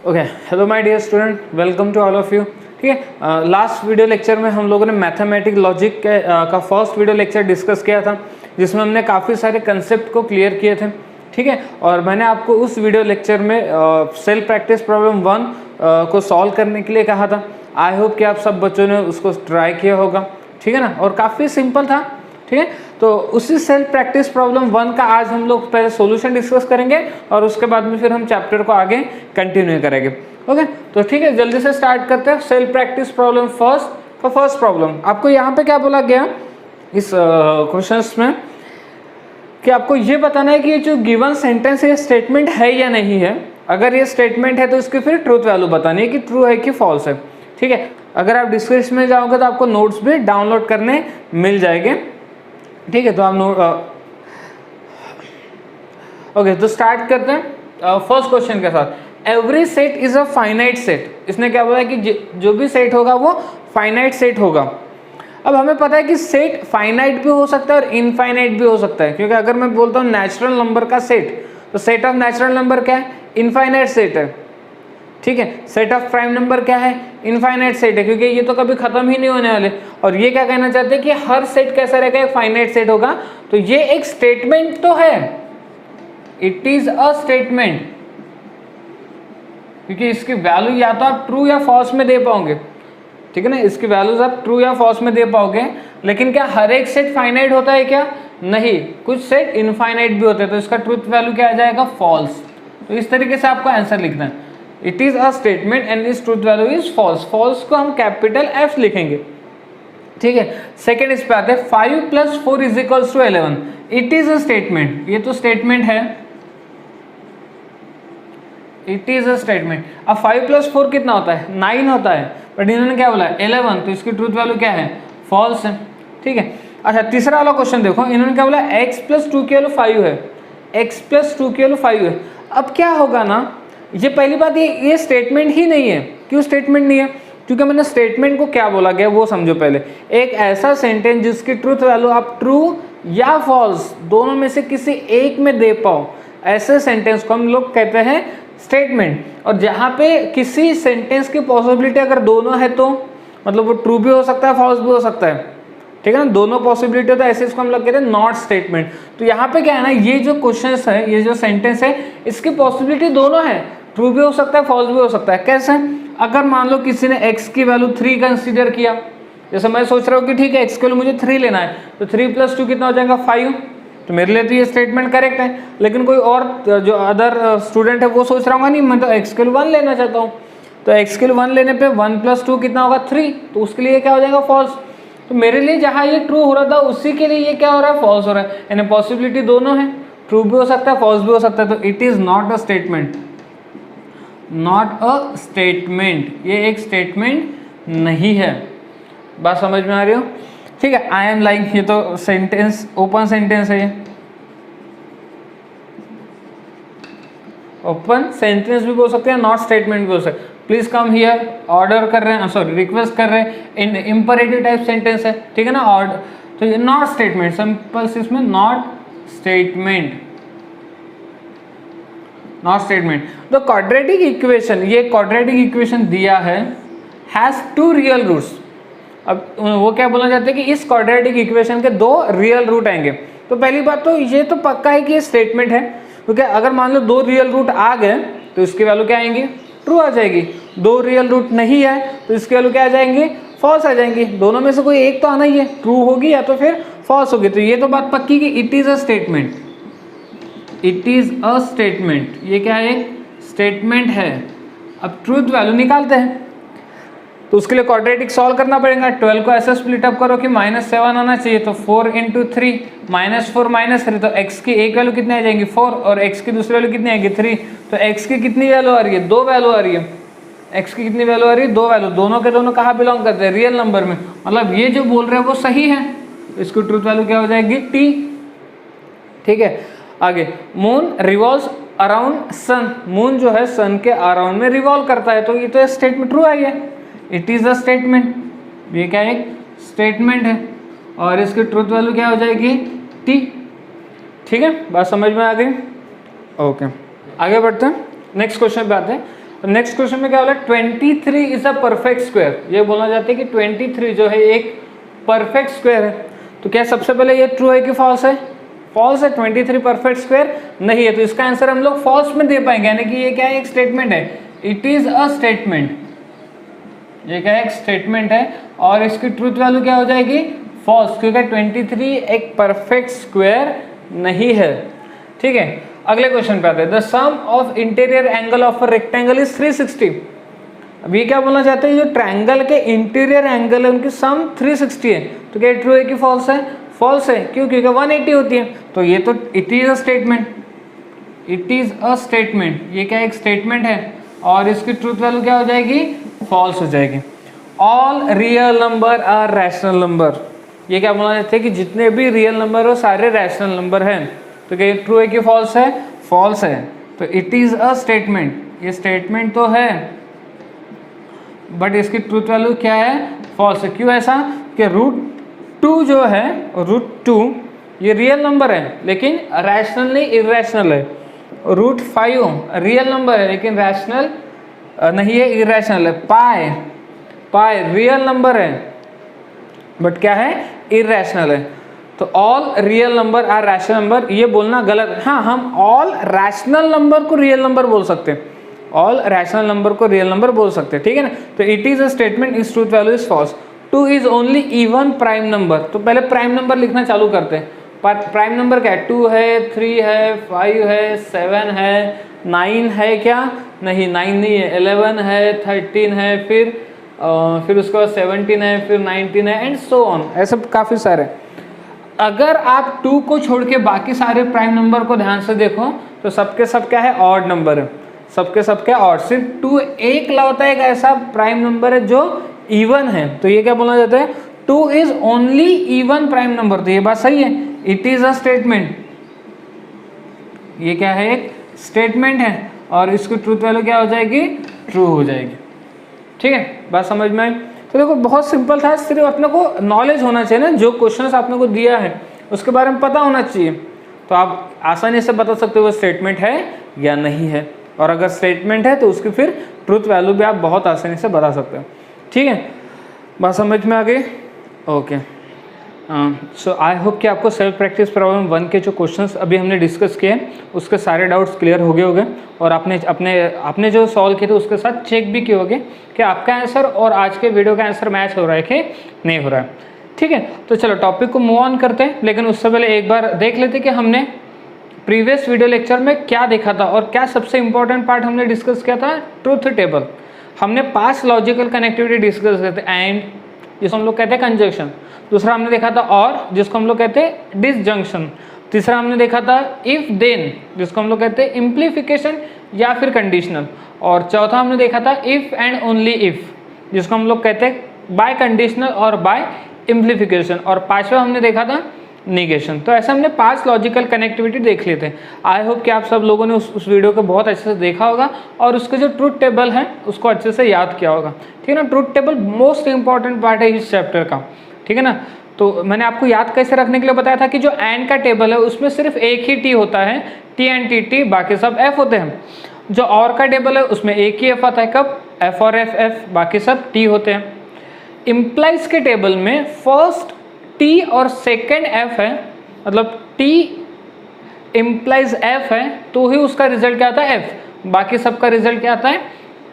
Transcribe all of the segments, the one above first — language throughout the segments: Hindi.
Okay, hello my dear student, welcome to all of you. ठीक है, लास्ट वीडियो लेक्चर में हम लोगों ने मैथमेटिक लॉजिक का फर्स्ट वीडियो लेक्चर डिस्कस किया था, जिसमें हमने काफ़ी सारे कंसेप्ट को क्लियर किए थे। ठीक है, और मैंने आपको उस वीडियो लेक्चर में सेल्फ प्रैक्टिस प्रॉब्लम 1 को सॉल्व करने के लिए कहा था। आई होप कि आप सब बच्चों ने उसको ट्राई किया होगा। ठीक है ना, और काफ़ी सिंपल था। ठीक है, तो उसी सेल्फ प्रैक्टिस प्रॉब्लम 1 का आज हम लोग पहले सॉल्यूशन डिस्कस करेंगे और उसके बाद में फिर हम चैप्टर को आगे कंटिन्यू करेंगे। ओके, तो ठीक है, जल्दी से स्टार्ट करते हैं। Self practice problem first problem आपको यहाँ पे क्या बोला गया इस क्वेश्चंस में कि आपको ये बताना है कि ये जो गिवन सेंटेंस है स्टेटमेंट है या नहीं है। अगर ये स्टेटमेंट है तो इसकी फिर ट्रूथ वैल्यू बतानी है कि ट्रू है कि फॉल्स है। ठीक है, अगर आप डिस्क्रिप्शन में जाओगे तो आपको नोट्स भी डाउनलोड करने मिल जाएंगे। ठीक है, तो आप ओके, तो स्टार्ट करते हैं फर्स्ट क्वेश्चन के साथ। Every set is a finite set. इसने क्या बोला कि जो भी सेट होगा वो फाइनाइट सेट होगा। अब हमें पता है कि सेट फाइनाइट भी हो सकता है और इनफाइनाइट भी हो सकता है, क्योंकि अगर मैं बोलता हूँ नेचुरल नंबर का सेट, तो सेट ऑफ नेचुरल नंबर क्या है? इनफाइनाइट सेट है। ठीक है, सेट ऑफ प्राइम नंबर क्या है? इनफाइनाइट सेट है, क्योंकि ये तो कभी खत्म ही नहीं होने वाले। और ये क्या कहना चाहते हैं कि हर सेट कैसा रहेगा? एक फाइनाइट सेट होगा। तो ये एक स्टेटमेंट तो है, इट इज अ स्टेटमेंट, क्योंकि इसकी वैल्यू या तो आप ट्रू या फॉल्स में दे पाओगे। ठीक है ना, इसकी वैल्यूज आप ट्रू या फॉल्स में दे पाओगे। लेकिन क्या हर एक सेट फाइनाइट होता है क्या? नहीं, कुछ सेट इनफाइनाइट भी होते हैं। तो इसका ट्रूथ वैल्यू क्या आ जाएगा? फॉल्स। तो इस तरीके से आपको आंसर लिखना है। It is a statement and its truth value is false. False को हम कैपिटल F लिखेंगे। ठीक है, सेकेंड इस पे आते हैं 5 + 4 = 11। इट इज अ स्टेटमेंट, ये तो स्टेटमेंट है, इट इज अ स्टेटमेंट। अब 5 + 4 कितना होता है? 9 होता है, बट इन्होंने क्या बोला? 11, तो इसकी ट्रूथ वैल्यू क्या है? फॉल्स है। ठीक है, अच्छा तीसरा वाला क्वेश्चन देखो, इन्होंने क्या बोला? x + 2 की वैल्यू 5 है, x + 2 की वैल्यू 5 है। अब क्या होगा ना, ये पहली बात, ये स्टेटमेंट ही नहीं है। क्यों स्टेटमेंट नहीं है? क्योंकि मैंने स्टेटमेंट को क्या बोला गया वो समझो पहले। एक ऐसा सेंटेंस जिसकी ट्रूथ वैल्यू आप ट्रू या फॉल्स दोनों में से किसी एक में दे पाओ, ऐसे सेंटेंस को हम लोग कहते हैं स्टेटमेंट। और जहाँ पे किसी सेंटेंस की पॉसिबिलिटी अगर दोनों है तो मतलब वो ट्रू भी हो सकता है, फॉल्स भी हो सकता है। ठीक है ना, दोनों पॉसिबिलिटी होता है, ऐसे इसको हम लोग कहते हैं नॉट स्टेटमेंट। तो यहाँ पे क्या है ना, ये जो क्वेश्चन है, ये जो सेंटेंस है, इसकी पॉसिबिलिटी दोनों है, ट्रू भी हो सकता है, फॉल्स भी हो सकता है। कैसे? अगर मान लो किसी ने x की वैल्यू 3 कंसीडर किया, जैसे मैं सोच रहा हूँ कि ठीक है x के लिए मुझे 3 लेना है, तो 3 + 2 कितना हो जाएगा? 5। तो मेरे लिए तो ये स्टेटमेंट करेक्ट है। लेकिन कोई और जो अदर स्टूडेंट है वो सोच रहा होगा नहीं, मैं तो x के लिए 1 लेना चाहता हूँ। तो x के लिए 1 लेने पे 1 + 2 कितना होगा? 3। तो उसके लिए क्या हो जाएगा? फॉल्स। तो मेरे लिए जहाँ ये ट्रू हो रहा था उसी के लिए ये क्या हो रहा है? फॉल्स हो रहा है। यानी पॉसिबिलिटी दोनों है, ट्रू भी हो सकता है, फॉल्स भी हो सकता है। तो it is not a statement, not a statement, ये एक स्टेटमेंट नहीं है। बात समझ में आ रही हो? ठीक है, आई एम लाइक, ये तो सेंटेंस ओपन सेंटेंस है, ये ओपन सेंटेंस भी बोल सकते हैं, नॉट स्टेटमेंट भी बोल सकते हैं। प्लीज कम हियर, ऑर्डर कर रहे हैं, सॉरी रिक्वेस्ट कर रहे हैं, इन इंपरेटिव टाइप सेंटेंस है। ठीक है ना, ऑर्डर। तो ये नॉट स्टेटमेंट, सिंपल इसमें नॉट स्टेटमेंट, नॉट स्टेटमेंट। तो क्वाड्रेटिक इक्वेशन, ये क्वाड्रेटिक इक्वेशन दिया है, हैज 2 रियल रूट्स। अब वो क्या बोलना चाहते हैं कि इस क्वाड्रेटिक इक्वेशन के 2 रियल रूट आएंगे। तो पहली बात तो ये तो पक्का है कि ये स्टेटमेंट है, क्योंकि अगर मान लो 2 रियल रूट आ गए तो इसकी वैल्यू क्या आएंगी? ट्रू आ जाएगी। 2 रियल रूट नहीं है तो इसकी वैल्यू क्या आ जाएंगी? फॉल्स आ जाएंगी। दोनों में से कोई एक तो आना ही है, ट्रू होगी या तो फिर फॉल्स होगी। तो ये तो बात पक्की कि it is a statement, it is a statement. ये क्या है? स्टेटमेंट है। अब ट्रूथ वैल्यू निकालते हैं, तो उसके लिए क्वाड्रेटिक सॉल्व करना पड़ेगा। 12 को ऐसे स्प्लिट अप करो कि -7 आना चाहिए, तो 4 × 3 -4 -3, तो x की एक वैल्यू कितनी आ जाएंगी? 4, और x की दूसरी वैल्यू कितनी आएगी? 3। तो x की कितनी वैल्यू आ रही है? 2 वैल्यू आ रही है। x की कितनी वैल्यू आ रही है? 2 वैल्यू। दोनों के दोनों कहाँ बिलोंग करते हैं? रियल नंबर में। मतलब ये जो बोल रहे हैं वो सही है, इसकी ट्रूथ वैल्यू क्या हो जाएगी? t। ठीक है, आगे moon revolves around sun. Moon जो है सन के अराउंड में रिवॉल्व करता है, तो ये तो स्टेटमेंट ट्रू आई है, इट इज अ स्टेटमेंट। ये क्या है? एक स्टेटमेंट है, और इसकी ट्रूथ वैल्यू क्या हो जाएगी? t। ठीक है, बात समझ में आ गई? ओके, आगे बढ़ते हैं, नेक्स्ट क्वेश्चन पे आते हैं। नेक्स्ट क्वेश्चन में क्या बोला, 23 इज अ परफेक्ट स्क्वायर। ये बोलना चाहते हैं कि 23 जो है एक परफेक्ट स्क्वायर है। तो क्या सबसे पहले ये ट्रू है कि फॉल्स है? फॉल्स है। 23 परफेक्ट स्क्वायर नहीं है, तो इसका आंसर हम लोग फॉल्स में दे पाएंगे, यानी कि ये क्या है, एक स्टेटमेंट है, इट इज अ स्टेटमेंट। ये क्या है, एक स्टेटमेंट है, और इसकी ट्रूथ वैल्यू क्या हो जाएगी, फॉल्स, क्योंकि 23 एक परफेक्ट स्क्वायर नहीं है। ठीक है, अगले क्वेश्चन पे आते हैं। The sum of interior angle of a rectangle is 360। अब ये क्या बोलना चाहते हैं, जो ट्रायंगल के इंटीरियर एंगल है उनकी सम 360 है। तो क्या ट्रू है कि फॉल्स है? फॉल्स है। क्यों? क्योंकि 180 होती है। तो ये तो it is a statement, it is a statement, ये क्या एक स्टेटमेंट है, और इसकी ट्रूथ वैल्यू क्या हो जाएगी, फॉल्स हो जाएगी। All real number are rational number. ये क्या बोलना चाहते हैं कि जितने भी रियल नंबर हो सारे रैशनल नंबर हैं। तो क्या ट्रू है कि फॉल्स है? फॉल्स है। तो इट इज अ स्टेटमेंट, ये स्टेटमेंट तो है, बट इसकी ट्रूथ वैल्यू क्या है, फॉल्स है। क्यों ऐसा? कि √2 जो है, √2 ये रियल नंबर है लेकिन रैशनल नहीं, इरेशनल है। √5 रियल नंबर है लेकिन रैशनल नहीं है, इरेशनल है। पाई रियल नंबर है बट क्या है, इरेशनल है। तो all real number are rational number, ये बोलना गलत है। हाँ, हम ऑल रैशनल नंबर को रियल नंबर बोल सकते हैं, ऑल रैशनल नंबर को रियल नंबर बोल सकते हैं, ठीक है ना। तो it is a statement, is truth value is false. 2 is only even prime number. तो पहले प्राइम नंबर लिखना चालू करते हैं। प्राइम नंबर क्या है, 2 है, 3 है, 5 है, 7 है, 9 है क्या, नहीं 9 नहीं है, 11 है, 13 है, फिर उसके बाद 17 है, फिर 19 है, एंड सो ऑन, ऐसे काफ़ी सारे। अगर आप 2 को छोड़ के बाकी सारे प्राइम नंबर को ध्यान से देखो तो सबके सब क्या है, ऑड नंबर है, सबके सब क्या ऑड। सिर्फ 2 एक लौता एक ऐसा प्राइम नंबर है जो इवन है। तो ये क्या बोलना चाहते हैं, 2 is only even prime number. तो ये बात सही है, इट इज अ स्टेटमेंट, ये क्या है, एक स्टेटमेंट है, और इसकी ट्रूथ वैल्यू क्या हो जाएगी, ट्रू हो जाएगी। ठीक है, बात समझ में आई। तो देखो बहुत सिंपल था, सिर्फ अपने को नॉलेज होना चाहिए ना, जो क्वेश्चंस आपने को दिया है उसके बारे में पता होना चाहिए, तो आप आसानी से बता सकते हो वो स्टेटमेंट है या नहीं है। और अगर स्टेटमेंट है तो उसकी फिर ट्रूथ वैल्यू भी आप बहुत आसानी से बता सकते हो। ठीक है, बात समझ में आ गई। ओके, सो आई होप कि आपको सेल्फ प्रैक्टिस प्रॉब्लम 1 के जो क्वेश्चंस अभी हमने डिस्कस किए उसके सारे डाउट्स क्लियर हो गए होंगे, और आपने जो सॉल्व किए थे उसके साथ चेक भी किए होंगे कि आपका आंसर और आज के वीडियो का आंसर मैच हो रहा है कि नहीं हो रहा है। ठीक है, तो चलो टॉपिक को मूव ऑन करते हैं, लेकिन उससे पहले एक बार देख लेते कि हमने प्रीवियस वीडियो लेक्चर में क्या देखा था और क्या सबसे इंपॉर्टेंट पार्ट हमने डिस्कस किया था, ट्रूथ टेबल। हमने 5 लॉजिकल कनेक्टिविटी डिस्कस किए थे, एंड जिसको हम लोग कहते हैं कंजंक्शन, दूसरा हमने देखा था और, जिसको हम लोग कहते हैं डिसजंक्शन, तीसरा हमने देखा था इफ देन, जिसको हम लोग कहते हैं इम्प्लीफिकेशन या फिर कंडीशनल, और चौथा हमने देखा था इफ एंड ओनली इफ, जिसको हम लोग कहते हैं बाय कंडीशनल और बाय इम्प्लीफिकेशन, और पांचवा हमने देखा था निगेशन। तो ऐसे हमने 5 लॉजिकल कनेक्टिविटी देख लेते हैं। आई होप कि आप सब लोगों ने उस वीडियो को बहुत अच्छे से देखा होगा और उसके जो ट्रूथ टेबल है उसको अच्छे से याद किया होगा। ठीक है ना, truth table most important part है इस चैप्टर का। ठीक है ना, तो मैंने आपको याद कैसे रखने के लिए बताया था कि जो एंड का टेबल है उसमें सिर्फ एक ही टी होता है, टी एंड टी, बाकी सब एफ होते हैं। जो और का टेबल है उसमें एक ही एफ आता है, कब, एफ और एफ, बाकी सब टी होते हैं। इम्प्लाइज के टेबल में फर्स्ट टी और सेकेंड एफ है, मतलब टी इम्प्लाइज एफ है तो ही उसका रिजल्ट क्या आता है, एफ, बाकी सबका रिजल्ट क्या आता है,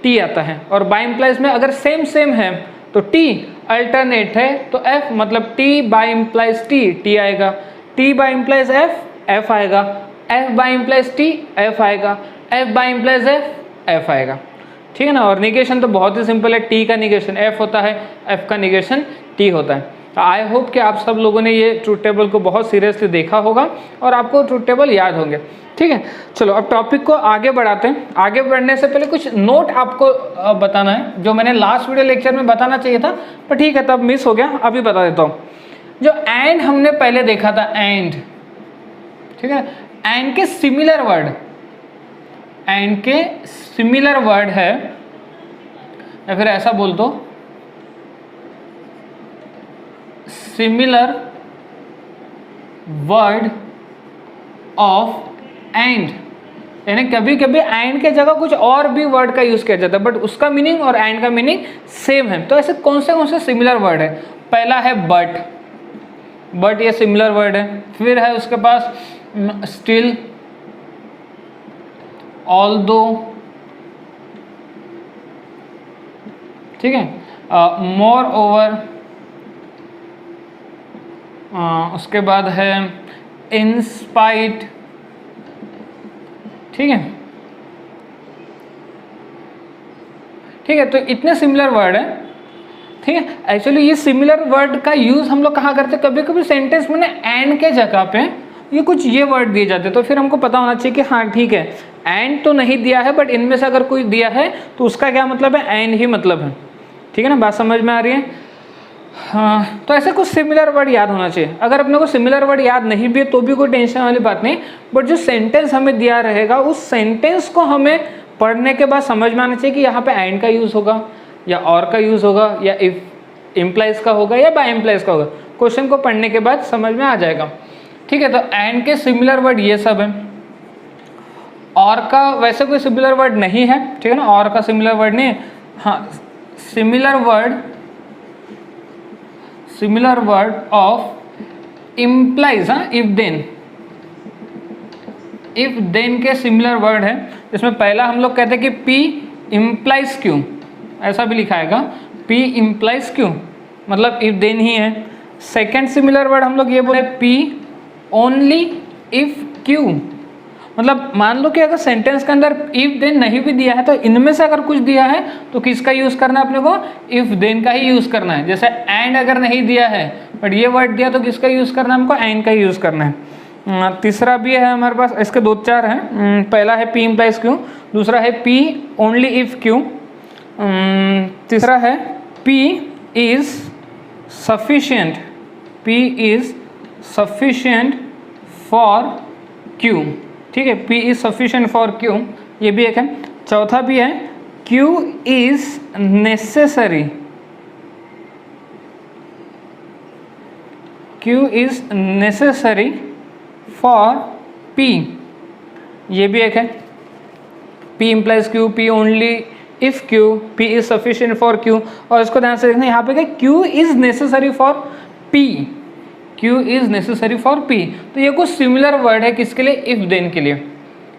टी आता है। और बाय इम्प्लाइज में अगर सेम है तो टी अल्टरनेट है तो एफ, मतलब टी बाय इम्प्लाइज टी आएगा, टी बाय इम्प्लाइज एफ आएगा, F by implies T F आएगा, एफ बाय इम्प्लाइज एफ आएगा। ठीक है ना, और निगेशन तो बहुत ही सिंपल है, टी का निगेशन एफ होता है, एफ का निगेशन टी होता है। आई होप कि आप सब लोगों ने ये ट्रूथ टेबल को बहुत सीरियसली देखा होगा और आपको ट्रूथ टेबल याद होंगे। ठीक है, चलो अब टॉपिक को आगे बढ़ाते हैं। आगे बढ़ने से पहले कुछ नोट आपको बताना है, जो मैंने लास्ट वीडियो लेक्चर में बताना चाहिए था, पर ठीक है तब मिस हो गया, अभी बता देता हूँ। जो एंड हमने पहले देखा था, एंड, ठीक है, एंड के सिमिलर वर्ड है, या फिर ऐसा बोल दो सिमिलर वर्ड ऑफ एंड, यानी कभी कभी एंड के जगह कुछ और भी वर्ड का यूज किया जाता है, बट उसका मीनिंग और एंड का मीनिंग सेम है। तो ऐसे कौन से सिमिलर वर्ड है? पहला है बट ये सिमिलर वर्ड है। फिर है उसके पास स्टिल, ऑल्दो, ठीक है, मोर ओवर, उसके बाद है इंस्पाइट, ठीक है, ठीक है। तो इतने सिमिलर वर्ड है, ठीक है। एक्चुअली ये सिमिलर वर्ड का यूज हम लोग कहाँ करते हैं? कभी कभी सेंटेंस में ना एंड के जगह पे ये कुछ ये वर्ड दिए जाते हैं, तो फिर हमको पता होना चाहिए कि हाँ ठीक है, एंड तो नहीं दिया है, बट इनमें से अगर कोई दिया है तो उसका क्या मतलब है? एंड ही मतलब है, ठीक है ना। बात समझ में आ रही है? हाँ, तो ऐसे कुछ सिमिलर वर्ड याद होना चाहिए। अगर अपने को सिमिलर वर्ड याद नहीं भी है तो भी कोई टेंशन वाली बात नहीं, बट जो सेंटेंस हमें दिया रहेगा उस सेंटेंस को हमें पढ़ने के बाद समझ में आना चाहिए कि यहाँ पे एंड का यूज होगा या और का यूज होगा या इफ इम्प्लाइज का होगा या बाय इम्प्लाइज का होगा। क्वेश्चन को पढ़ने के बाद समझ में आ जाएगा, ठीक है। तो एंड के सिमिलर वर्ड ये सब है। और का वैसे कोई सिमिलर वर्ड नहीं है, ठीक है ना, और का सिमिलर वर्ड नहीं है। हाँ, सिमिलर वर्ड ऑफ इम्प्लाइज, हाँ, इफ देन के सिमिलर वर्ड है, जिसमें पहला हम लोग कहते हैं कि पी इम्प्लाइज क्यों, ऐसा भी लिखाएगा, पी इम्प्लाइज क्यों, मतलब इफ देन ही है। सेकेंड सिमिलर वर्ड हम लोग ये बोले पी ओनली इफ क्यों, मतलब मान लो कि अगर सेंटेंस के अंदर इफ देन नहीं भी दिया है तो इनमें से अगर कुछ दिया है तो किसका यूज करना है अपने को? इफ देन का ही यूज करना है। जैसे एंड अगर नहीं दिया है बट ये वर्ड दिया तो किसका यूज करना है हमको? एंड का ही यूज करना है। तीसरा भी है हमारे पास, इसके दो चार हैं। पहला है पी इम्प्लाइज क्यों, दूसरा है पी ओनली इफ क्यों, तीसरा है P is sufficient, P is sufficient for Q, ठीक है, P is sufficient for Q, ये भी एक है। चौथा भी है Q is necessary, Q is necessary for P, ये भी एक है। P implies Q, P only if Q, P is sufficient for Q। और इसको ध्यान से देखना, यहाँ पे क्या, Q is necessary for P, Q is necessary for P। तो ये कुछ सिमिलर वर्ड है किसके लिए? इफ देन के लिए,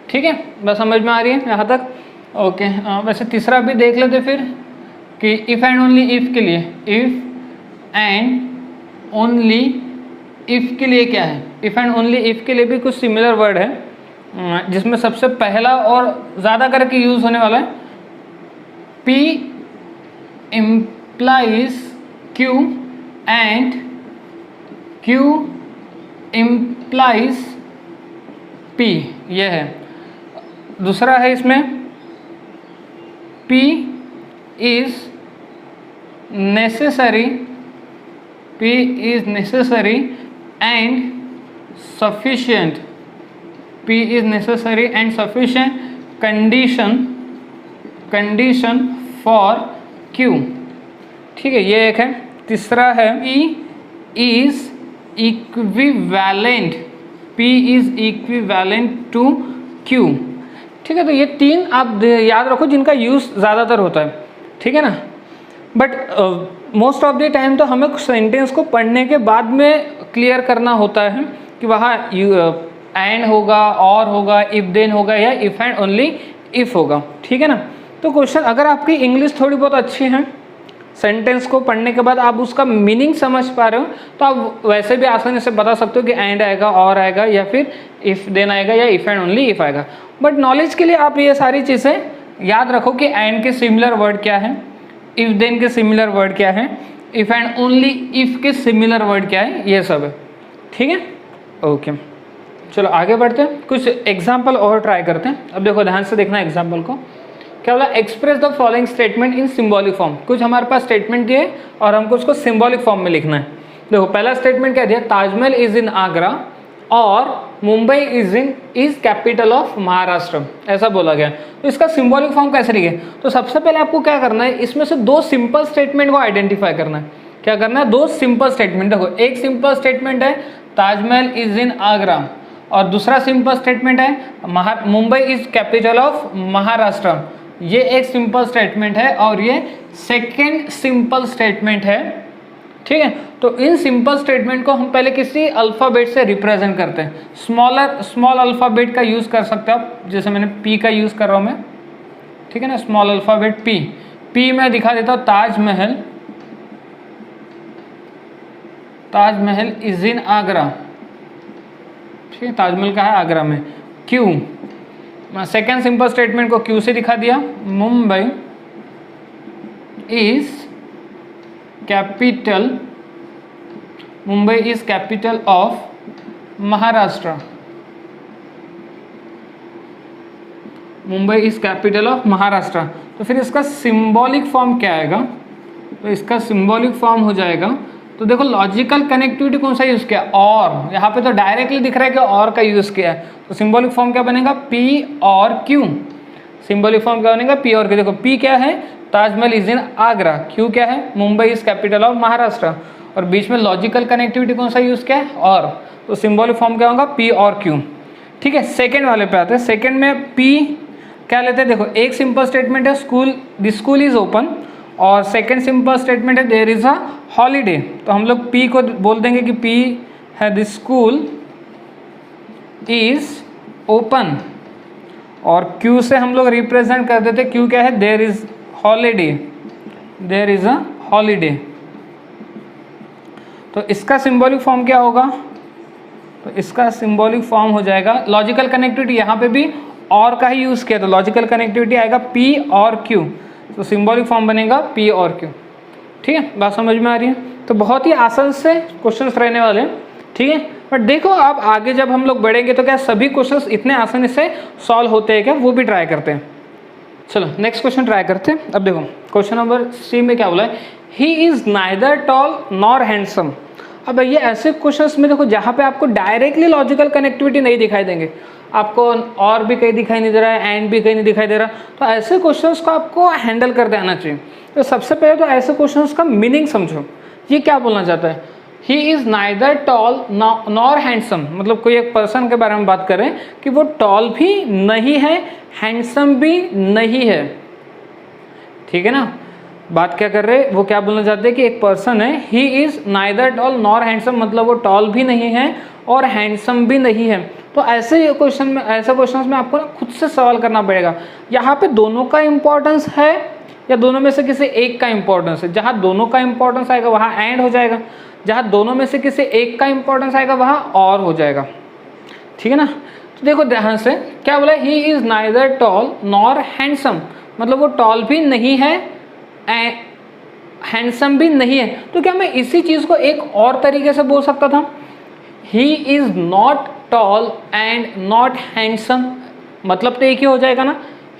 ठीक है। बस समझ में आ रही है यहाँ तक? ओके। वैसे तीसरा भी देख लेते फिर कि इफ एंड ओनली इफ के लिए, इफ एंड ओनली इफ के लिए क्या है? इफ एंड ओनली इफ के लिए भी कुछ सिमिलर वर्ड है, जिसमें सबसे पहला और ज़्यादा करके यूज होने वाला है P implies Q and Q implies P, ये है। दूसरा है इसमें P is necessary, P is necessary and sufficient, P is necessary and sufficient condition for Q, ठीक है, ये एक है। तीसरा है P is equivalent, P is equivalent to Q, ठीक है। तो ये तीन आप याद रखो जिनका यूज ज़्यादातर होता है, ठीक है ना। But most of the time तो हमें सेंटेंस को पढ़ने के बाद में क्लियर करना होता है कि वहाँ एंड होगा, और होगा, इफ देन होगा या इफ एंड ओनली इफ होगा, ठीक है ना। तो क्वेश्चन, अगर आपकी इंग्लिश थोड़ी बहुत अच्छी है, सेंटेंस को पढ़ने के बाद आप उसका मीनिंग समझ पा रहे हो, तो आप वैसे भी आसानी से बता सकते हो कि एंड आएगा, और आएगा, या फिर इफ देन आएगा, या इफ एंड ओनली इफ आएगा। बट नॉलेज के लिए आप ये सारी चीज़ें याद रखो कि एंड के सिमिलर वर्ड क्या है, इफ देन के सिमिलर वर्ड क्या है, इफ एंड ओनली इफ के सिमिलर वर्ड क्या है, ये सब है, ठीक है। ओके, चलो आगे बढ़ते हैं, कुछ एग्जाम्पल और ट्राई करते हैं। अब देखो ध्यान से देखना एग्जाम्पल को, क्या बोला? Express the following statement in symbolic form. कुछ हमारे पास स्टेटमेंट दिए और हमको उसको सिंबॉलिक फॉर्म में लिखना है। देखो पहला स्टेटमेंट क्या दिया? ताजमहल इज इन आगरा और Mumbai is capital of Maharashtra, ऐसा बोला गया। तो इसका सिंबॉलिक फॉर्म कैसे लिखे? तो सबसे पहले आपको क्या करना है, इसमें से दो सिंपल स्टेटमेंट को आइडेंटिफाई करना है। क्या करना है? दो सिंपल स्टेटमेंट। देखो एक सिंपल स्टेटमेंट है ताजमहल इज इन आगरा, और दूसरा सिंपल स्टेटमेंट है Mumbai is capital of Maharashtra. ये एक सिंपल स्टेटमेंट है और ये सेकेंड सिंपल स्टेटमेंट है, ठीक है। तो इन सिंपल स्टेटमेंट को हम पहले किसी अल्फ़ाबेट से रिप्रेजेंट करते हैं। स्मॉल अल्फ़ाबेट का यूज़ कर सकते हो आप, जैसे मैंने पी का यूज़ कर रहा हूँ मैं, ठीक है ना। स्मॉल अल्फ़ाबेट पी मैं दिखा देता हूँ ताजमहल, ताजमहल इज इन आगरा, ठीक है, ताजमहल का है आगरा में। क्यू, सेकेंड सिंपल स्टेटमेंट को क्यू से दिखा दिया। Mumbai is capital, Mumbai is capital of Maharashtra, Mumbai is capital of Maharashtra. तो फिर इसका सिंबॉलिक फॉर्म क्या आएगा, तो इसका सिंबॉलिक फॉर्म हो जाएगा, तो देखो लॉजिकल कनेक्टिविटी कौन सा यूज़ किया, और यहाँ पे तो डायरेक्टली दिख रहा है कि और का यूज़ किया है, तो सिंबॉलिक फॉर्म क्या बनेगा, पी और क्यू। सिंबॉलिक फॉर्म क्या बनेगा, पी और क्यू। देखो पी क्या है, Taj Mahal is in Agra, Q क्या है, Mumbai is capital of Maharashtra, और बीच में लॉजिकल कनेक्टिविटी कौन सा यूज़ किया है, और। तो सिंबॉलिक फॉर्म क्या होगा, पी और क्यू, ठीक है। सेकेंड वाले पे आते हैं। सेकेंड में पी क्या लेते हैं, देखो एक सिंपल स्टेटमेंट है school, the school is open, और सेकेंड सिंपल स्टेटमेंट है देयर इज अ हॉलीडे। तो हम लोग पी को बोल देंगे कि पी है द स्कूल इज ओपन, और क्यू से हम लोग रिप्रेजेंट कर देते, क्यू क्या है, there is holiday, there is a holiday. तो इसका सिंबॉलिक फॉर्म क्या होगा, तो इसका सिंबॉलिक फॉर्म हो जाएगा, लॉजिकल कनेक्टिविटी यहाँ पे भी और का ही यूज़ किया, तो लॉजिकल कनेक्टिविटी आएगा पी और क्यू, तो सिंबॉलिक फॉर्म बनेगा पी और क्यू, ठीक है। बात समझ में आ रही है। तो बहुत ही आसान से क्वेश्चंस रहने वाले हैं, ठीक है। बट देखो अब आगे जब हम लोग बढ़ेंगे तो क्या सभी क्वेश्चंस इतने आसानी से सॉल्व होते हैं क्या, वो भी ट्राई करते हैं। चलो नेक्स्ट क्वेश्चन ट्राई करते हैं। अब देखो क्वेश्चन नंबर सी में क्या बोला है, he is neither tall nor handsome. अब ये ऐसे क्वेश्चंस में देखो जहाँ पे आपको डायरेक्टली लॉजिकल कनेक्टिविटी नहीं दिखाई देंगे, आपको और भी कहीं दिखाई नहीं दे रहा है, एंड भी कहीं नहीं दिखाई दे रहा, तो ऐसे क्वेश्चंस को आपको हैंडल करते आना चाहिए। तो सबसे पहले तो ऐसे क्वेश्चंस का मीनिंग समझो, ये क्या बोलना चाहता है, he is neither tall nor handsome, मतलब कोई एक पर्सन के बारे में बात करें कि वो टॉल भी नहीं है, हैंडसम भी नहीं है, ठीक है ना। बात क्या कर रहे हैं, वो क्या बोलना चाहते हैं कि एक पर्सन है, he is neither tall nor handsome, मतलब वो टॉल भी नहीं है और हैंडसम भी नहीं है। तो ऐसे क्वेश्चन में, ऐसे क्वेश्चंस में आपको ना खुद से सवाल करना पड़ेगा, यहाँ पे दोनों का इंपॉर्टेंस है या दोनों में से किसी एक का इंपॉर्टेंस है। जहाँ दोनों का इंपॉर्टेंस आएगा वहाँ एंड हो जाएगा, जहाँ दोनों में से किसी एक का इंपॉर्टेंस आएगा वहाँ और हो जाएगा, ठीक है ना। तो देखो ध्यान से क्या बोला, he is neither tall nor handsome, मतलब वो टॉल भी नहीं है, हैंडसम भी नहीं है। तो क्या मैं इसी चीज़ को एक और तरीके से बोल सकता था, he is not tall and not handsome, मतलब तो एक ही हो जाएगा ना,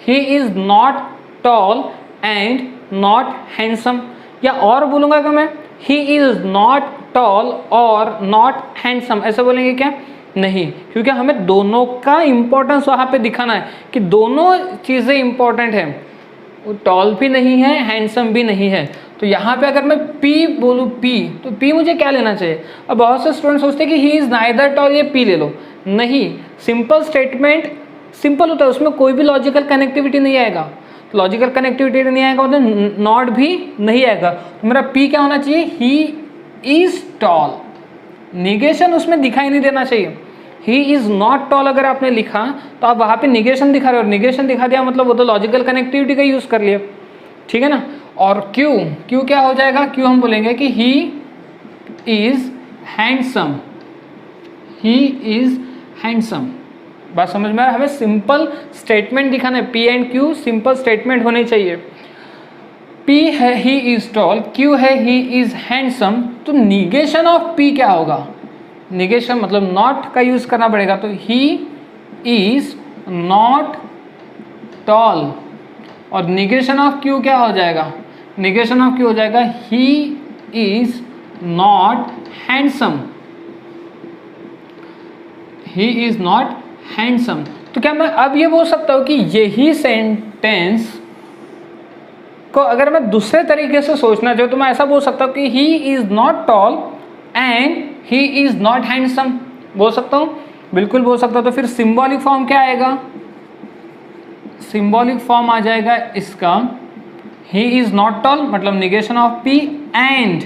he is not tall and not handsome. या और बोलूँगा कि मैं, ही इज़ नॉट टॉल और नॉट हैंडसम, ऐसे बोलेंगे क्या, नहीं, क्योंकि हमें दोनों का इम्पोर्टेंस वहाँ पे दिखाना है कि दोनों चीज़ें इम्पोर्टेंट हैं, वो टॉल भी नहीं है, हैंडसम भी नहीं है। तो यहाँ पे अगर मैं पी बोलूँ, पी, तो पी मुझे क्या लेना चाहिए। अब बहुत से स्टूडेंट सोचते हैं कि ही इज़ नाइदर टॉल, ये पी ले लो, नहीं, सिंपल स्टेटमेंट सिंपल होता है, उसमें कोई भी लॉजिकल कनेक्टिविटी नहीं आएगा, लॉजिकल कनेक्टिविटी नहीं आएगा मतलब नॉट भी नहीं आएगा। तो मेरा पी क्या होना चाहिए, ही इज़ टॉल, निगेशन उसमें दिखाई नहीं देना चाहिए। ही इज़ नॉट टॉल अगर आपने लिखा तो आप वहाँ पे निगेशन दिखा रहे हो, और निगेशन दिखा दिया मतलब वो तो लॉजिकल कनेक्टिविटी का यूज़ कर लिया, ठीक है ना। और क्यू, क्यू क्या हो जाएगा, क्यू हम बोलेंगे कि he is handsome, he is handsome. बात समझ में आ रहा है, हमें सिंपल स्टेटमेंट दिखाना है, P and Q simple statement होने चाहिए। पी है ही इज़ टॉल, क्यू है ही इज़ हैंडसम, तो निगेशन ऑफ पी क्या होगा, निगेशन मतलब नॉट का यूज़ करना पड़ेगा, तो ही इज़ नॉट टॉल, और निगेशन ऑफ क्यू क्या हो जाएगा, निगेशन ऑफ क्यू हो जाएगा he is not handsome, he is not handsome. तो क्या मैं अब ये बोल सकता हूँ कि यही सेंटेंस को अगर मैं दूसरे तरीके से सोचना चाहूँ तो मैं ऐसा बोल सकता हूँ कि he is not tall and he is not handsome, बोल सकता हूँ बिल्कुल बोल सकता हूँ। तो फिर सिंबॉलिक फॉर्म क्या आएगा, सिंबॉलिक फॉर्म आ जाएगा इसका ही इज नॉट टॉल, मतलब negation of P, and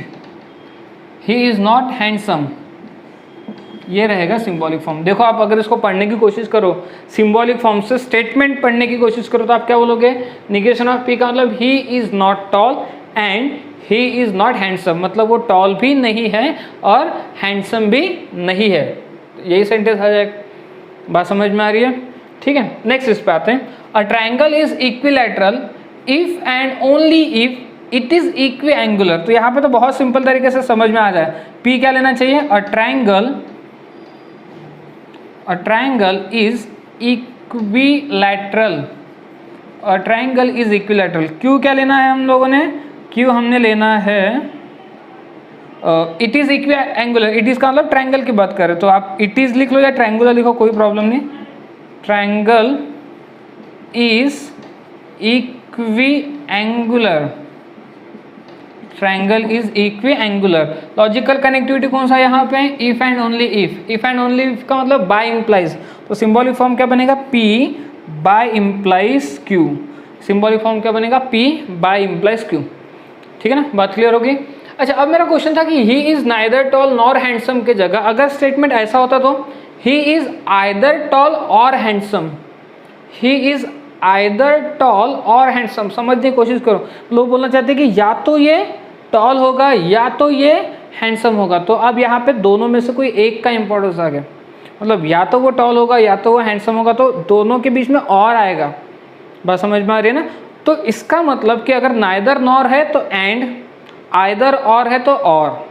he is not handsome, ये रहेगा सिंबॉलिक फॉर्म। देखो आप अगर इसको पढ़ने की कोशिश करो, सिंबॉलिक फॉर्म से स्टेटमेंट पढ़ने की कोशिश करो, तो आप क्या बोलोगे, निगेशन ऑफ पी का मतलब he is not tall and he is not handsome, मतलब वो टॉल भी नहीं है और हैंडसम भी नहीं है। यही सेंटेंस आ जाएगा। बात समझ में आ रही है? ठीक है, नेक्स्ट इस पे आते हैं। A triangle is equilateral if and only if it is equi angular. तो यहाँ पे तो बहुत सिंपल तरीके से समझ में आ जाए, पी क्या लेना चाहिए, a triangle is equilateral, a triangle is equilateral. Q क्या लेना है हम लोगों ने, क्यू हमने लेना है it is equi angular. It is का मतलब ट्रायंगल की बात करें तो आप इट इज लिख लो या ट्रायंगुलर लिखो, कोई प्रॉब्लम नहीं। Triangle is equiangular, triangle is equiangular. Logical connectivity कौन सा यहाँ पे, if and only if. If and only if का मतलब बाय इंप्लाइज, तो सिंबॉलिक फॉर्म क्या बनेगा, P by implies Q. Symbolic form क्या बनेगा, पी बाय इंप्लाइज क्यू। ठीक है ना, बात क्लियर होगी। अच्छा, अब मेरा क्वेश्चन था कि he is neither tall nor handsome के जगह अगर स्टेटमेंट ऐसा होता तो ही इज आइदर टॉल और handsome, he is either tall और हैंडसम। समझने की कोशिश करो, लोग बोलना चाहते हैं कि या तो ये टॉल होगा या तो ये हैंडसम होगा। तो अब यहाँ पे दोनों में से कोई एक का इंपॉर्टेंस आ गया, मतलब या तो वो टॉल होगा या तो वो हैंडसम होगा, तो दोनों के बीच में और आएगा। बात समझ में आ रही है ना। तो इसका मतलब कि अगर नाइदर नॉर है तो एंड, आइदर और है तो और।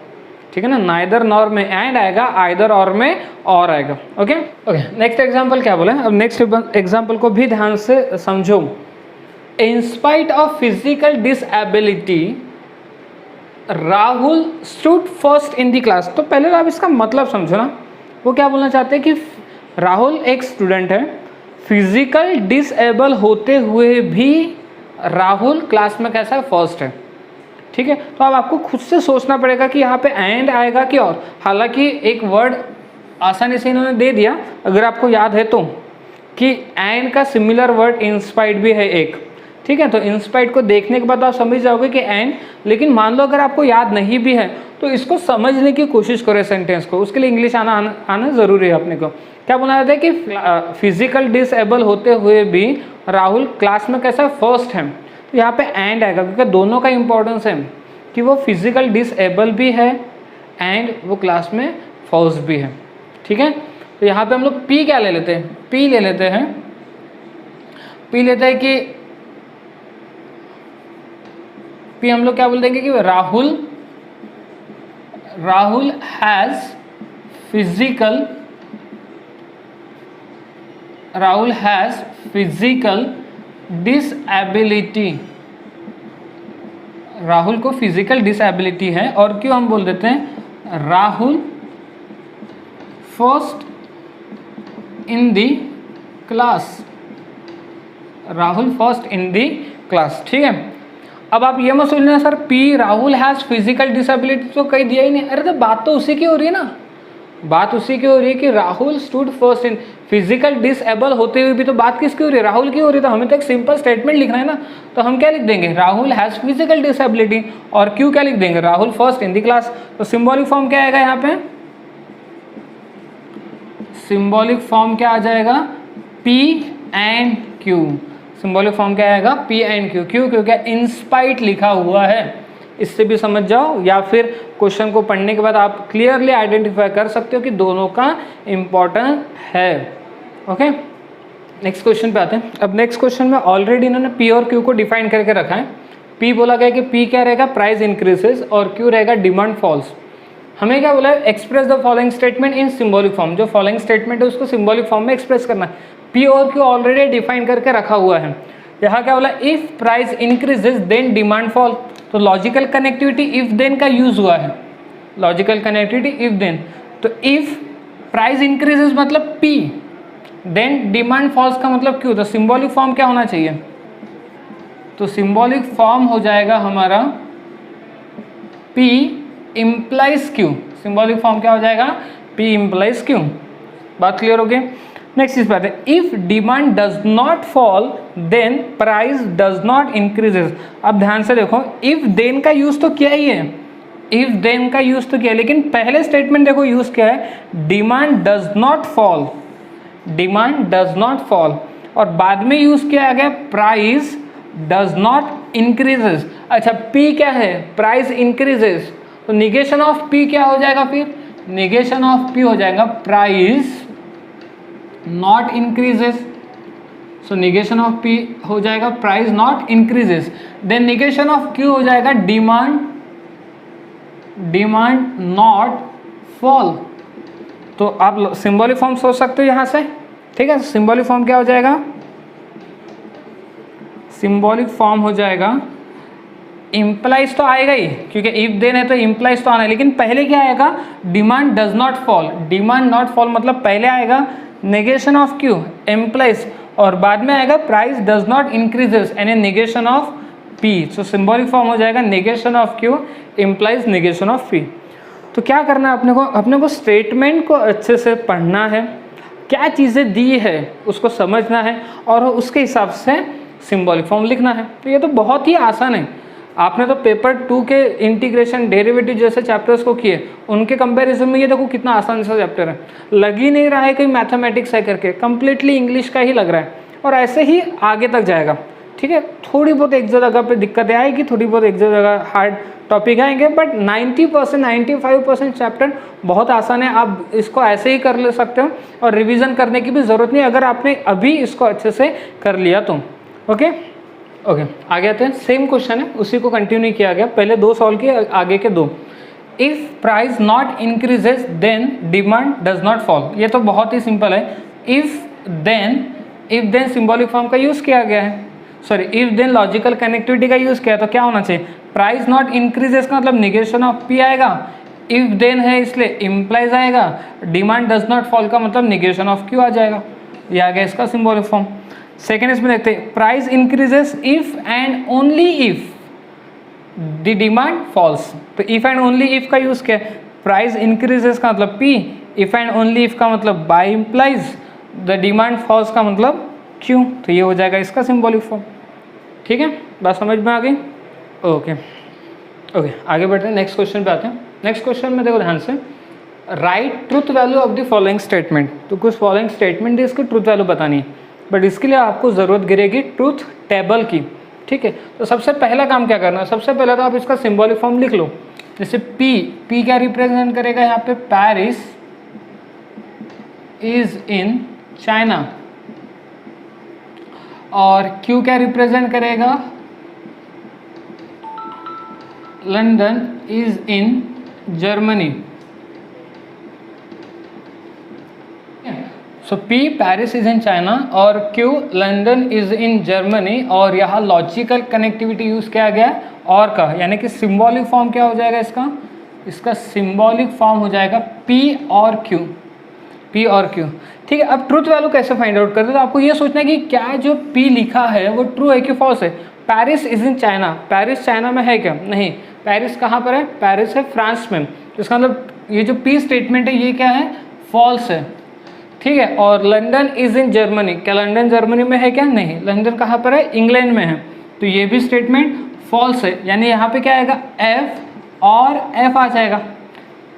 ठीक है ना, नाइदर नॉर में एंड आएगा, आइदर और में और आएगा। ओके ओके, नेक्स्ट एग्जांपल क्या बोले, अब नेक्स्ट एग्जांपल को भी ध्यान से समझो। In spite of physical disability Rahul stood first in the class. तो पहले आप इसका मतलब समझो ना, वो क्या बोलना चाहते हैं कि राहुल एक स्टूडेंट है, फिजिकल डिसेबल होते हुए भी राहुल क्लास में कैसा है, फर्स्ट है। ठीक है, तो अब आपको खुद से सोचना पड़ेगा कि यहाँ पे एंड आएगा कि और। हालांकि एक वर्ड आसानी से इन्होंने दे दिया, अगर आपको याद है तो, कि एंड का सिमिलर वर्ड इंस्पाइट भी है एक। ठीक है, तो इंस्पाइट को देखने के बाद आप समझ जाओगे कि एंड। लेकिन मान लो अगर आपको याद नहीं भी है तो इसको समझने की कोशिश करो सेंटेंस को, उसके लिए इंग्लिश आना ज़रूरी है अपने को। क्या बोला जाता है कि फिजिकल डिसेबल होते हुए भी राहुल क्लास में कैसा फर्स्ट है। तो यहाँ पे एंड आएगा क्योंकि दोनों का इंपॉर्टेंस है कि वो फिजिकल डिसेबल भी है एंड वो क्लास में फर्स्ट भी है। ठीक है, तो यहाँ पे हम लोग पी क्या ले लेते हैं, पी ले लेते हैं, पी लेते हैं कि पी हम लोग क्या बोल देंगे कि Rahul has physical disability. Rahul को फिजिकल डिसएबिलिटी है, और क्यों हम बोल देते हैं Rahul first in the class, Rahul first in the class. ठीक है, अब आप ये मत सोचना sir P Rahul has physical disability तो कहीं दिया ही नहीं। अरे तो बात तो उसी की हो रही है ना, बात उसी की हो रही है कि Rahul stood first in. Physical disable होते हुए भी तो बात किसकी हो रही है, राहुल की हो रही है। तो हमें तो एक सिंपल स्टेटमेंट लिखना है ना, तो हम क्या लिख देंगे, राहुल हैज फिजिकल डिसेबिलिटी, और क्यों क्या लिख देंगे, Rahul first in the class. तो सिंबॉलिक फॉर्म क्या आएगा यहाँ पे, सिंबॉलिक फॉर्म क्या आ जाएगा, P and Q. Symbolic form क्या आएगा, पी एंड क्यू। क्यों, क्योंकि इंस्पाइट लिखा हुआ है, इससे भी समझ जाओ, या फिर क्वेश्चन को पढ़ने के बाद आप क्लियरली आइडेंटिफाई कर सकते हो कि दोनों का इम्पोर्टेंट है। ओके, नेक्स्ट क्वेश्चन पे आते हैं। अब नेक्स्ट क्वेश्चन में ऑलरेडी इन्होंने पी और क्यू को डिफाइन करके रखा है। पी बोला गया कि पी क्या रहेगा, प्राइस इंक्रीजेस, और क्यू रहेगा डिमांड फॉल्स। हमें क्या बोला है, express the following statement in symbolic form. जो फॉलोइंग स्टेटमेंट है उसको सिंबॉलिक फॉर्म में एक्सप्रेस करना है। पी और क्यू ऑलरेडी डिफाइन करके रखा हुआ है। यहाँ क्या बोला, if price increases then demand fall. तो लॉजिकल कनेक्टिविटी इफ देन का यूज हुआ है, लॉजिकल कनेक्टिविटी इफ देन। तो इफ प्राइस इंक्रीजेस मतलब पी, देन डिमांड फॉल्स का मतलब क्यू। तो सिंबॉलिक फॉर्म क्या होना चाहिए, तो सिंबॉलिक फॉर्म हो जाएगा हमारा P implies Q. Symbolic form क्या हो जाएगा, पी इम्प्लाइज क्यू। बात क्लियर हो गई। नेक्स्ट चीज बात है, if demand does not fall then price does not increases. अब ध्यान से देखो, इफ देन का यूज तो किया ही है, इफ देन का यूज तो किया है, लेकिन पहले स्टेटमेंट देखो यूज किया है demand does not fall, demand does not fall, और बाद में यूज किया गया प्राइस डज नॉट इंक्रीजेस। अच्छा पी क्या है, प्राइस इंक्रीजेस, तो निगेशन ऑफ पी क्या हो जाएगा, फिर निगेशन ऑफ पी हो जाएगा price not increases, so negation of P हो जाएगा price not increases. Then negation of Q हो जाएगा डिमांड, डिमांड नॉट फॉल। तो आप सिंबॉलिक फॉर्म सोच सकते हो यहां से, ठीक है। सिंबॉलिक फॉर्म क्या हो जाएगा, सिंबॉलिक फॉर्म हो जाएगा, इम्प्लाइज तो आएगा ही क्योंकि इफ देन है तो इम्प्लाइज तो आना है, लेकिन पहले क्या आएगा, demand does not fall, demand not fall मतलब पहले आएगा नेगेशन ऑफ क्यू इम्प्लाइज, और बाद में आएगा प्राइस डज नॉट इंक्रीजेस यानी negation of P. So symbolic form हो जाएगा negation of Q implies negation of P. तो क्या करना है अपने को स्टेटमेंट को अच्छे से पढ़ना है, क्या चीज़ें दी है उसको समझना है और उसके हिसाब से सिंबॉलिक फॉर्म लिखना है। तो ये तो बहुत ही आसान है, आपने तो पेपर 2 के इंटीग्रेशन डेरिवेटिव जैसे चैप्टर्स को किए, उनके कंपैरिजन में ये देखो कितना आसान सा चैप्टर है, लग ही नहीं रहा है कोई मैथमेटिक्स है करके, कंप्लीटली इंग्लिश का ही लग रहा है, और ऐसे ही आगे तक जाएगा, ठीक है। थोड़ी बहुत एक जगह पे दिक्कतें आएगी, थोड़ी बहुत एक जगह हार्ड टॉपिक आएंगे, बट 90% 95% चैप्टर बहुत आसान है, आप इसको ऐसे ही कर ले सकते हो और रिवीजन करने की भी ज़रूरत नहीं अगर आपने अभी इसको अच्छे से कर लिया तो। ओके ओके आगे आते हैं, सेम क्वेश्चन है, उसी को कंटिन्यू किया गया, पहले 2 सॉल्व किए, आगे के 2। If price not increases then demand does not fall. ये तो बहुत ही सिंपल है, इफ देन सिंबॉलिक फॉर्म का यूज़ किया गया है, sorry if then logical connectivity का यूज़ किया है, तो क्या होना चाहिए, प्राइस नॉट इंक्रीजेस का मतलब निगेशन ऑफ पी आएगा, इफ देन है इसलिए इम्प्लाइज आएगा, डिमांड डज नॉट फॉल का मतलब निगेशन ऑफ क्यू आ जाएगा, ये आ गया इसका सिंबॉलिक फॉर्म। सेकेंड इसमें देखते हैं, price increases if and only if the demand falls. तो इफ एंड ओनली इफ का यूज किया, प्राइस इंक्रीजेस का मतलब P, if and only if का मतलब bi implies, the demand falls का मतलब क्यू, तो ये हो जाएगा इसका सिंबॉलिक फॉर्म। ठीक है, बात समझ में आ गई। ओके ओके आगे बढ़ते हैं, नेक्स्ट क्वेश्चन पे आते हैं। नेक्स्ट क्वेश्चन में देखो ध्यान से, right truth value of the following statement. तो कुछ फॉलोइंग स्टेटमेंट है, इसकी ट्रूथ वैल्यू बतानी है, बट इसके लिए आपको ज़रूरत गिरेगी ट्रूथ टेबल की। ठीक है, तो सबसे पहला काम क्या करना है, सबसे पहले तो आप इसका सिंबॉलिक फॉर्म लिख लो। जैसे पी क्या रिप्रेजेंट करेगा यहाँ पे, पेरिस इज इन चाइना, और क्यू क्या रिप्रेजेंट करेगा, London is in Germany. So P Paris is in China और Q London is in Germany, और यहाँ लॉजिकल कनेक्टिविटी यूज किया गया और का, यानी कि सिंबॉलिक फॉर्म क्या हो जाएगा इसका सिंबॉलिक फॉर्म हो जाएगा पी और क्यू, पी और क्यू। ठीक है, अब ट्रूथ वैल्यू कैसे फाइंड आउट करते हैं, तो आपको ये सोचना है कि क्या जो पी लिखा है वो ट्रू है कि फॉल्स है। Paris is in China, Paris China में है क्या, नहीं, पेरिस कहाँ पर है, पेरिस है फ्रांस में, तो इसका मतलब ये जो पी स्टेटमेंट है ये क्या है, फॉल्स है। ठीक है, और लंदन इज इन जर्मनी, क्या लंदन जर्मनी में है क्या, नहीं, लंदन कहाँ पर है, इंग्लैंड में है, तो ये भी स्टेटमेंट फॉल्स है। यानी यहाँ पे क्या आएगा, एफ और एफ आ जाएगा,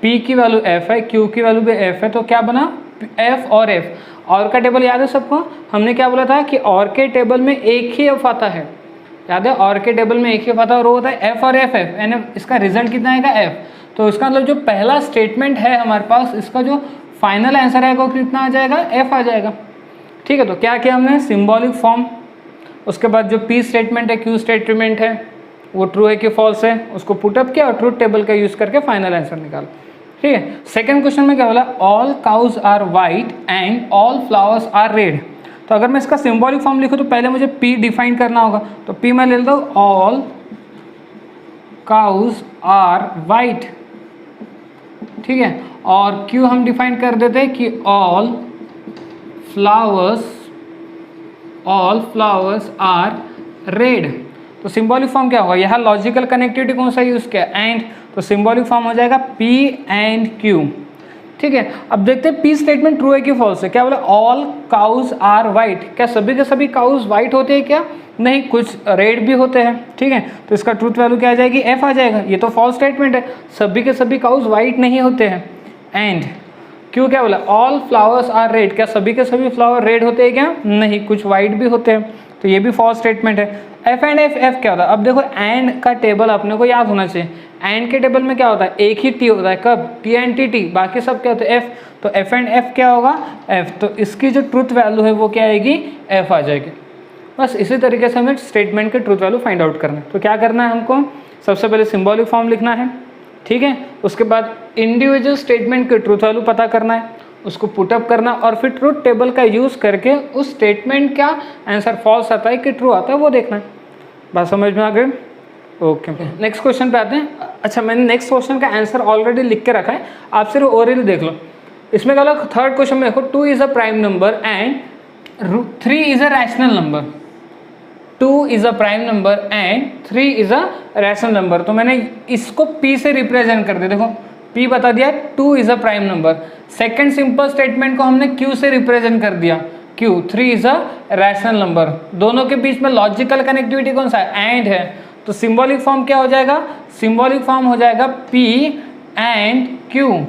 पी की वैल्यू एफ है, क्यू की वैल्यू भी एफ है, तो क्या बना, एफ और एफ। और का टेबल याद है सबको, हमने क्या बोला था कि और के टेबल में एक ही एफ आता है, याद है, और के टेबल में एक ही एफ आता है और वो होता है एफ और एफ, यानी इसका रिजल्ट कितना आएगा, एफ। तो इसका मतलब जो पहला स्टेटमेंट है हमारे पास, इसका जो फाइनल आंसर आएगा वो कितना आ जाएगा, एफ आ जाएगा। ठीक है, तो क्या किया हमने, सिंबॉलिक फॉर्म, उसके बाद जो पी स्टेटमेंट है, क्यू स्टेटमेंट है, वो ट्रू है कि फॉल्स है, उसको पुटअप किया और ट्रूथ टेबल का यूज करके फाइनल आंसर निकाला। ठीक है, सेकंड क्वेश्चन में क्या बोला, all cows are white and all flowers are red. तो अगर मैं इसका सिंबॉलिक फॉर्म लिखूँ तो पहले मुझे पी डिफाइन करना होगा, तो पी मैं ले लेता हूँ, ऑल काउज आर वाइट। ठीक है, और क्यू हम डिफाइन कर देते हैं कि ऑल फ्लावर्स आर रेड। तो सिंबॉलिक फॉर्म क्या होगा, यहाँ लॉजिकल कनेक्टिविटी कौन सा यूज किया, एंड, तो सिंबॉलिक फॉर्म हो जाएगा पी एंड क्यू, ठीक है, अब देखते हैं पी स्टेटमेंट ट्रू है कि फॉल्स है। क्या बोला, ऑल काउज आर वाइट, क्या सभी के सभी काउज वाइट होते हैं क्या? नहीं, कुछ रेड भी होते हैं। ठीक है, तो इसका ट्रूथ वैल्यू क्या आ जाएगी, एफ आ जाएगा। ये तो फॉल्स स्टेटमेंट है, सभी के सभी काउज वाइट नहीं होते हैं। एंड क्यों, क्या बोला, ऑल फ्लावर्स आर रेड, क्या सभी के सभी फ्लावर रेड होते हैं क्या? नहीं, कुछ वाइट भी होते हैं, तो ये भी फॉल्स स्टेटमेंट है। एफ एंड एफ, एफ क्या होता है? अब देखो एंड का टेबल अपने को याद होना चाहिए। एंड के टेबल में क्या होता है, एक ही टी होता है, कब, टी एंड टी टी, बाकी सब क्या होता है, एफ। तो एफ एंड एफ क्या होगा, एफ। तो इसकी जो ट्रूथ वैल्यू है वो क्या आएगी, एफ आ जाएगी। बस इसी तरीके से हमें स्टेटमेंट के ट्रूथ वैल्यू फाइंड आउट करना है। तो क्या करना है हमको, सबसे पहले सिंबॉलिक फॉर्म लिखना है, ठीक है, उसके बाद इंडिविजुअल स्टेटमेंट के ट्रूथ वैल्यू पता करना है, उसको पुटअप करना, और फिर ट्रूथ टेबल का यूज़ करके उस स्टेटमेंट का आंसर फॉल्स आता है कि ट्रू आता है वो देखना है। बात समझ में आ गई? ओके, नेक्स्ट क्वेश्चन पे आते हैं। अच्छा, मैंने नेक्स्ट क्वेश्चन का आंसर ऑलरेडी लिख के रखा है, आप सिर्फ ओरली देख लो। इसमें क्या होगा, थर्ड क्वेश्चन में देखो, 2 is a prime number and 3 is a rational number. 2 is a prime number and 3 is a rational number. तो मैंने इसको P से रिप्रेजेंट कर दिया, देखो P बता दिया, 2 is a prime number. Second simple statement को हमने Q से रिप्रेजेंट कर दिया, Q, 3 is a rational number. दोनों के बीच में लॉजिकल कनेक्टिविटी कौन सा है, एंड है। तो सिंबॉलिक फॉर्म क्या हो जाएगा, सिंबॉलिक फॉर्म हो जाएगा P and Q,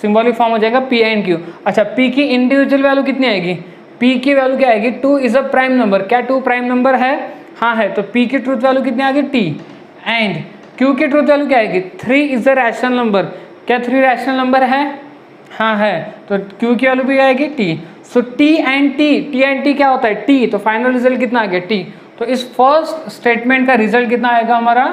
symbolic form हो जाएगा P एंड Q। अच्छा, P की इंडिविजुअल वैल्यू कितनी आएगी, P की वैल्यू क्या आएगी, 2 इज अ प्राइम नंबर। क्या 2 प्राइम नंबर है, हाँ है, तो P की ट्रूथ वैल्यू कितनी आएगी, T। एंड Q की ट्रूथ वैल्यू क्या आएगी, 3 इज अ रैशनल नंबर। क्या 3 रैशनल नंबर है, हाँ है, तो Q की वैल्यू भी आएगी T। So T and T क्या होता है, T, तो फाइनल रिजल्ट कितना आ गया, T। तो इस फर्स्ट स्टेटमेंट का रिजल्ट कितना आएगा हमारा,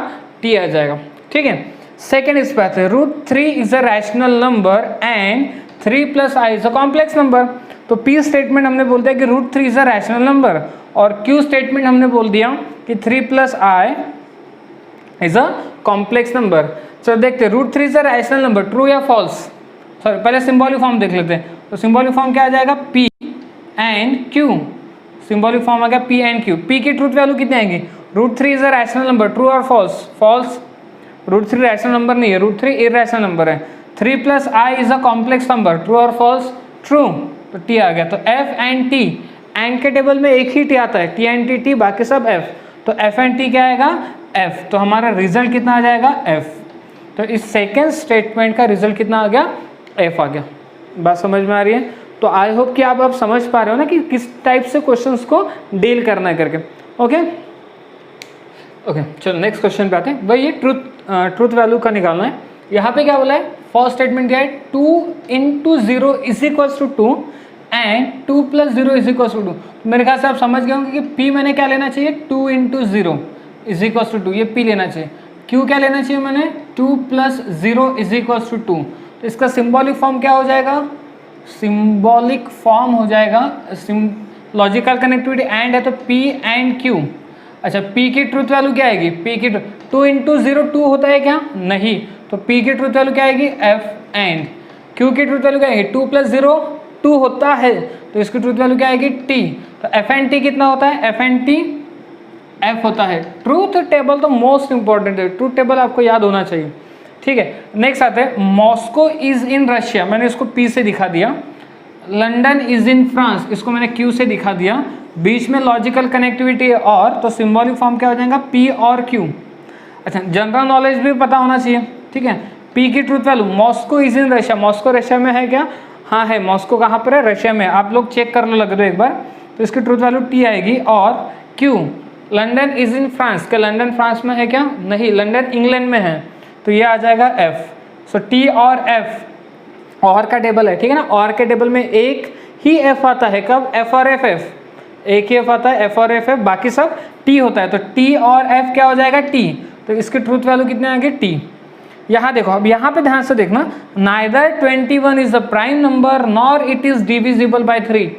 T आ जाएगा। ठीक है, सेकेंड इस पे आते हैं, √3 is a rational number and 3 + i is a complex number. तो P स्टेटमेंट हमने बोल दिया कि √3 इज अ रैशनल नंबर, और Q स्टेटमेंट हमने बोल दिया कि 3 + i is a complex number. चलो देखते हैं, √3 is a rational number, true या फॉल्स। सॉरी, पहले सिंबॉलिक फॉर्म देख लेते हैं। तो सिंबॉलिक फॉर्म क्या आ जाएगा, P and Q, symbolic form आ गया P एंड Q। P की ट्रूथ वैल्यू कितनी आएगी, √3 is a rational number, true और फॉल्स, फॉल्स। √3 रैशनल नंबर नहीं है, √3 इरैशनल नंबर है। 3 + i is a complex number, true और फॉल्स, ट्रू। तो T आ गया। तो F एंड T, एंड के टेबल में एक ही T आता है, T एंड T, बाकी सब F। तो F एंड T क्या आएगा, F। तो हमारा रिजल्ट कितना आ जाएगा, F। तो इस सेकेंड स्टेटमेंट का रिजल्ट कितना आ गया, F आ गया। बात समझ में आ रही है? तो आई होप कि आप समझ पा रहे हो ना कि किस टाइप से क्वेश्चंस को डील करना है करके। ओके ओके, चलो नेक्स्ट क्वेश्चन पे आते हैं। भाई ये ट्रूथ वैल्यू का निकालना है। यहाँ पे क्या बोला है, फर्स्ट स्टेटमेंट क्या है, 2 × 0 = 2 एंड 2 + 0 = 2। मेरे ख्याल से आप समझ गए होंगे कि P मैंने क्या लेना चाहिए, 2 × 0 = 2, ये P लेना चाहिए। Q क्या लेना चाहिए मैंने, 2 + 0 = 2। तो इसका सिंबॉलिक फॉर्म क्या हो जाएगा, सिंबॉलिक फॉर्म हो जाएगा, लॉजिकल कनेक्टिविटी एंड है तो P एंड Q। अच्छा, P की ट्रूथ वैल्यू क्या आएगी, P की 2 × 0 2 होता है क्या, नहीं, तो P की ट्रूथ वैल्यू क्या आएगी, F एंड Q की ट्रूथ वैल्यू क्या आएगी, 2 + 0 2 होता है, तो इसकी ट्रूथ वैल्यू क्या आएगी, T। तो F एंड T कितना होता है, F एंड T F होता है। ट्रूथ टेबल तो मोस्ट इंपॉर्टेंट है, ट्रूथ टेबल आपको याद होना चाहिए। ठीक है, नेक्स्ट आते हैं, मॉस्को इज इन रशिया, मैंने इसको P से दिखा दिया। लंदन इज इन फ्रांस, इसको मैंने Q से दिखा दिया। बीच में लॉजिकल कनेक्टिविटी है और, तो सिंबॉलिक फॉर्म क्या हो जाएगा, P और Q। अच्छा, जनरल नॉलेज भी पता होना चाहिए। ठीक है, P की truth value, Moscow is in Russia, Moscow Russia में है क्या, हाँ है। मॉस्को कहाँ पर है, रशिया में। आप लोग चेक कर लो, लग दो एक बार। तो इसकी ट्रूथ वैल्यू T आएगी। और Q, London is in France, क्या लंदन फ्रांस में है क्या, नहीं, लंदन इंग्लैंड में है, तो ये आ जाएगा F। सो T और F और का टेबल है, ठीक है ना। और के टेबल में एक ही F आता है, कब, F और F, एक ही F आता है, F और F, बाकी सब T होता है। तो T और F क्या हो जाएगा, T। तो इसकी ट्रूथ वैल्यू कितने आएंगे, T। यहाँ देखो, अब यहाँ पे ध्यान से देखना, neither 21 is a prime number nor it is divisible by 3।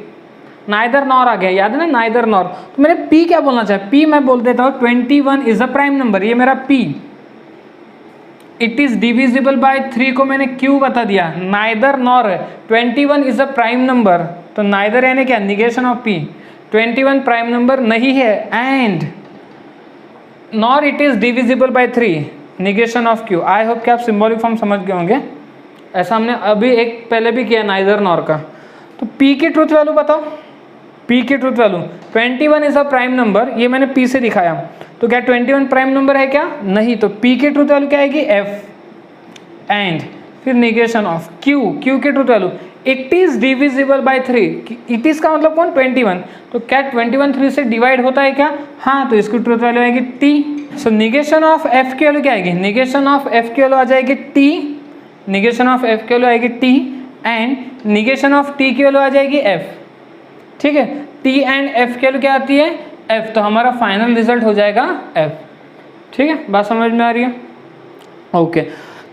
Neither nor आ गया, याद है ना, नाइदर नॉर। तो मैंने P क्या बोलना चाहिए, P मैं बोल देता हूँ 21 इज अ प्राइम नंबर, ये मेरा P। It is divisible by 3 को मैंने Q बता दिया, नाइदर नॉर है। 21 इज अ प्राइम नंबर, तो नाइदर यानी क्या, negation of P। 21 prime number नहीं है, and nor it is divisible by 3, negation of Q। I hope कि आप सिंबॉलिक फॉर्म समझ गए होंगे। ऐसा हमने अभी एक पहले भी किया नाइदर नॉर का। तो p की ट्रूथ वैल्यू बताओ, p की truth value 21 is a prime number, ये मैंने p से दिखाया। तो क्या 21 प्राइम नंबर है क्या? नहीं। तो p की ट्रूथ वैल्यू क्या आएगी? f। एंड फिर निगेशन ऑफ q, q की truth value it is divisible by 3। It is का मतलब कौन? 21। तो क्या 21 3 से डिवाइड होता है क्या? हाँ, तो इसकी ट्रूथ वैल्यू आएगी t। So negation of f की वैल्यू क्या आएगी? निगेशन ऑफ f की वैल्यू आ जाएगी t, निगेशन ऑफ f की वैल्यू आएगी t and negation of t की वैल्यू आ जाएगी f। ठीक है, t एंड f की वैल्यू क्या आती है? f। तो हमारा फाइनल रिजल्ट हो जाएगा f। ठीक है, बात समझ में आ रही है? ओके,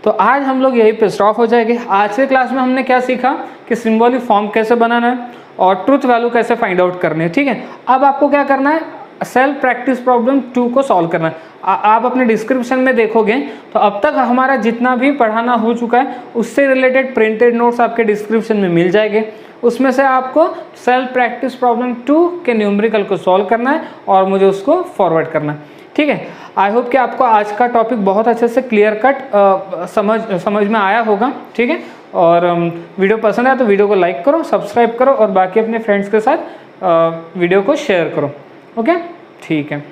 तो आज हम लोग यही पे स्टॉप हो जाएंगे। आज के क्लास में हमने क्या सीखा कि सिंबॉलिक फॉर्म कैसे बनाना है और ट्रुथ वैल्यू कैसे फाइंड आउट करने हैं। ठीक है, अब आपको क्या करना है? सेल्फ प्रैक्टिस प्रॉब्लम 2 को सॉल्व करना है। आप अपने डिस्क्रिप्शन में देखोगे तो अब तक हमारा जितना भी पढ़ाना हो चुका है उससे रिलेटेड प्रिंटेड नोट्स आपके डिस्क्रिप्शन में मिल जाएंगे। उसमें से आपको सेल्फ प्रैक्टिस प्रॉब्लम 2 के न्यूमेरिकल को सॉल्व करना है और मुझे उसको फॉरवर्ड करना है। ठीक है, आई होप कि आपको आज का टॉपिक बहुत अच्छे से क्लियर कट समझ में आया होगा। ठीक है, और वीडियो पसंद आया तो वीडियो को लाइक करो, सब्सक्राइब करो और बाकी अपने फ्रेंड्स के साथ वीडियो को शेयर करो। ओके, ठीक है।